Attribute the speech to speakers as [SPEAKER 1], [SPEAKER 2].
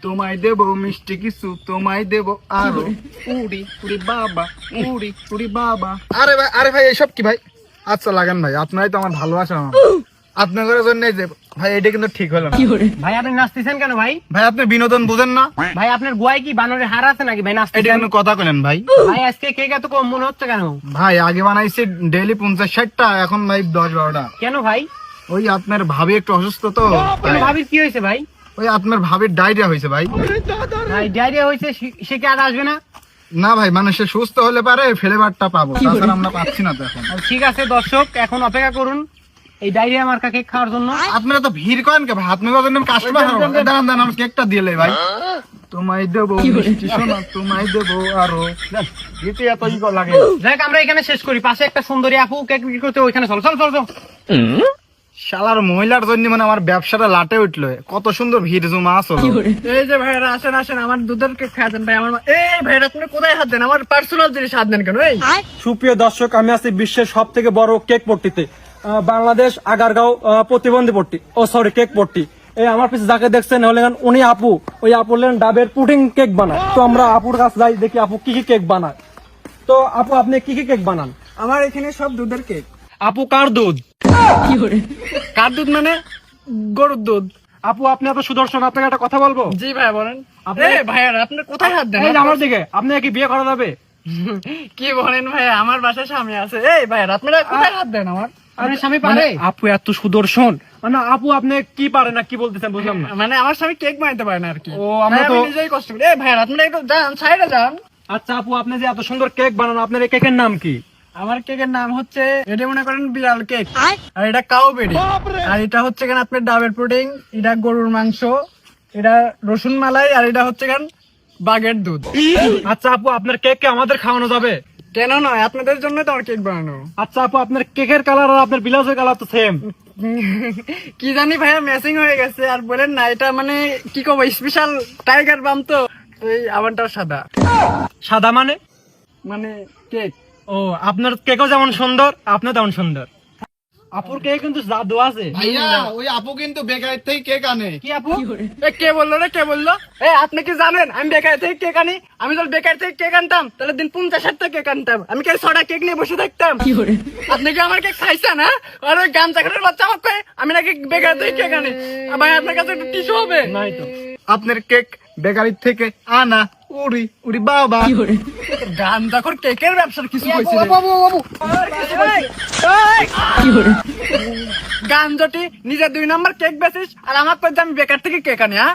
[SPEAKER 1] তোমায় দেবো মিষ্টি কিছু, তোমায় দেবো আরো। উড়ি উড়ি বাবা, উড়ি উড়ি বাবা। আরে ভাই এসব কি ভাই? আচ্ছা লাগান ভাই, আপনারাই তো আমার ভালোবাসা। আপনাদের জন্য যে ভাই এটা কিন্তু ঠিক হলো না।
[SPEAKER 2] ভাই আপনি নাচতেছেন কেন ভাই?
[SPEAKER 1] ভাই আপনি বিনোদন বুঝেন না?
[SPEAKER 2] ভাই আপনার গোয়ায় কি বানরের হার আছে নাকি ভাই
[SPEAKER 1] এটা
[SPEAKER 2] নাচতেছেন?
[SPEAKER 1] কিন্তু কথা বলেন ভাই।
[SPEAKER 2] ভাই আজকে কেক এত কম মনে হচ্ছে কেন?
[SPEAKER 1] ভাই আগে বানাইছি ডেইলি 50-60টা, এখন ভাই 10-12টা।
[SPEAKER 2] কেন ভাই?
[SPEAKER 1] ওই আপনার ভাবি একটু অসুস্থ তো,
[SPEAKER 2] কেন
[SPEAKER 1] তাই।
[SPEAKER 2] ভাবির কি হয়েছে ভাই?
[SPEAKER 1] ওই আপনার ভাবির ডায়রিয়া হয়েছে ভাই।
[SPEAKER 2] ভাই ডায়রিয়া হয়েছে, সে কি আর আসবে না?
[SPEAKER 1] না ভাই, মানুষের সুস্থ হলে পারে ফ্লেভারটা পাবো, তাছাড়া আমরা পাচ্ছি না তো এখন।
[SPEAKER 2] ঠিক আছে দর্শক, এখন অপেক্ষা করুন এই ডায়রিয়া মার্কা কেক খাওয়ার জন্য।
[SPEAKER 1] আপনারা তো ভিড় করেন কে ভাই? আপনার জন্য কাস্টমার দাঁড়ান দাঁড়ান, আমার কেকটা দিলে ভাই। তোমায় দেবো মিষ্টি সোনা, তোমায় দেবো আরো। এতে এত ই লাগে।
[SPEAKER 2] দেখ আমরা এখানে শেষ করি, পাশে একটা সুন্দরী আপু কেক বিক্রি করতে, ওইখানে চল চল চল চল।
[SPEAKER 1] শালার মহিলার জন্য মানে আমার ব্যবসাটা লাটে উঠলো। কত সুন্দর ভিড় জমা আসলো।
[SPEAKER 2] এই যে ভাইরা আসেন আসেন, আমার দুধের কেক খাওয়া দেন ভাই। আমার এই ভাইরা আপনি কোথায় হাত দেন? আমার পার্সোনাল জিনিস হাত দেন কেন? এই
[SPEAKER 3] সুপ্রিয় দর্শক, আমি আছি বিশ্বের সব থেকে বড় কেক পট্টিতে, বাংলাদেশ আগারগাঁও প্রতিবন্ধী পট্টি, কেক পট্টি। এই আমার পিছনে যাকে দেখছেন হলেন উনি আপু। ওই আপু হলেন ডাবের পুডিং কেক বানায়। তো আমরা আপুর কাছে যাই, দেখি আপু কি কি কেক বানায়। তো আপু আপনি কি কি কেক বানান?
[SPEAKER 2] আমার এখানে সব দুধের কেক।
[SPEAKER 3] আপু কার দুধ?
[SPEAKER 2] কার দুধ মানে? গরুর দুধ।
[SPEAKER 3] আপু আপনি এত সুদর্শন, আপনাকে একটা কথা বলবো।
[SPEAKER 2] জি ভাই বলেন।
[SPEAKER 3] আপনি-
[SPEAKER 2] এই ভাইরা আপনি কোথায় হাত দেন?
[SPEAKER 3] এই যে আমার দিকে, আপনি কি বিয়ে করা যাবে?
[SPEAKER 2] কি বলেন ভাই, আমার বাসায় স্বামী আছে। এই ভাইরা আপনারা কোথায় হাত দেন? আমার আপনার স্বামী
[SPEAKER 3] মানে
[SPEAKER 2] পারে?
[SPEAKER 3] আপু এত সুদর্শন, মানে আপু আপনি কি পারে না, কি বলতেছেন বুঝলাম না।
[SPEAKER 2] মানে আমার স্বামী কেক বানাতে পারে না আর কি।
[SPEAKER 3] ও, আমরা
[SPEAKER 2] তাই
[SPEAKER 3] তো-
[SPEAKER 2] আমি নিজেই কষ্ট করি। এই ভাইরা আপনারা একটু যান, সাইডে যান।
[SPEAKER 3] আচ্ছা আপু, আপনি যে এত সুন্দর কেক বানান, আপনার এই কেকের নাম কি?
[SPEAKER 2] আমার কেকের নাম হচ্ছে, এটা মনে করেন বিড়াল কেক, আর এটা কাউ বেরি, আর এটা হচ্ছে কেন আপনার ডাবের পুডিং, এটা গরুর মাংস, এটা রসুন মালাই, আর এটা হচ্ছে কেন বাঘের দুধ।
[SPEAKER 3] আচ্ছা আপু, আপনার কেক কে আমাদের খাওয়ানো যাবে?
[SPEAKER 2] কেন নয়, আপনাদের জন্য তো আমার কেক বানানো।
[SPEAKER 3] আচ্ছা আপু, আপনার কেকের কালার আর আপনার ব্লাউজের কালার তো সেম।
[SPEAKER 2] কি জানি ভাইয়া ম্যাচিং হয়ে গেছে। আর বলেন না, এটা মানে কি কব, স্পেশাল টাইগার বাম তো, এই আমারটাও সাদা।
[SPEAKER 3] সাদা মানে?
[SPEAKER 2] মানে কেক।
[SPEAKER 3] ও, আপনার কেকও যেমন সুন্দর, আপনিও তেমন সুন্দর। আপুর কেক কিন্তু জাদু আছে।
[SPEAKER 1] ভাইয়া ওই আপু কিন্তু বেকারির থেকে কেক আনে।
[SPEAKER 2] কি আপু? কে বললো রে, কে বললো? আপনি কি জানেন আমি বেকারি থেকে কেক আনি? আমি যদি বেকারি থেকে কেক আনতাম তাহলে দিন 50-60টা কেক আনতাম। আমি কি 6টা কেক নিয়ে বসে থাকতাম? আপনি কি আমার কেক খাইছেন? হ্যাঁ, আর ওই গান চাকরের বাচ্চা আমাকে কয় আমি নাকি বেকারি থেকে কেক আনি। ভাই আপনার কাছে একটু টিস্যু হবে?
[SPEAKER 3] নাই তো।
[SPEAKER 1] আপনার কেক বেকারির থেকে আনা। উড়ি উড়ি বাবা।
[SPEAKER 2] গান চাকর কেকের ব্যবসার কিছু হয়েছে গান জটি নিজে 2 নাম্বার কেক বেচিস, আর আমার কইতে আমি বেকার থেকে কেক আনি। হ্যাঁ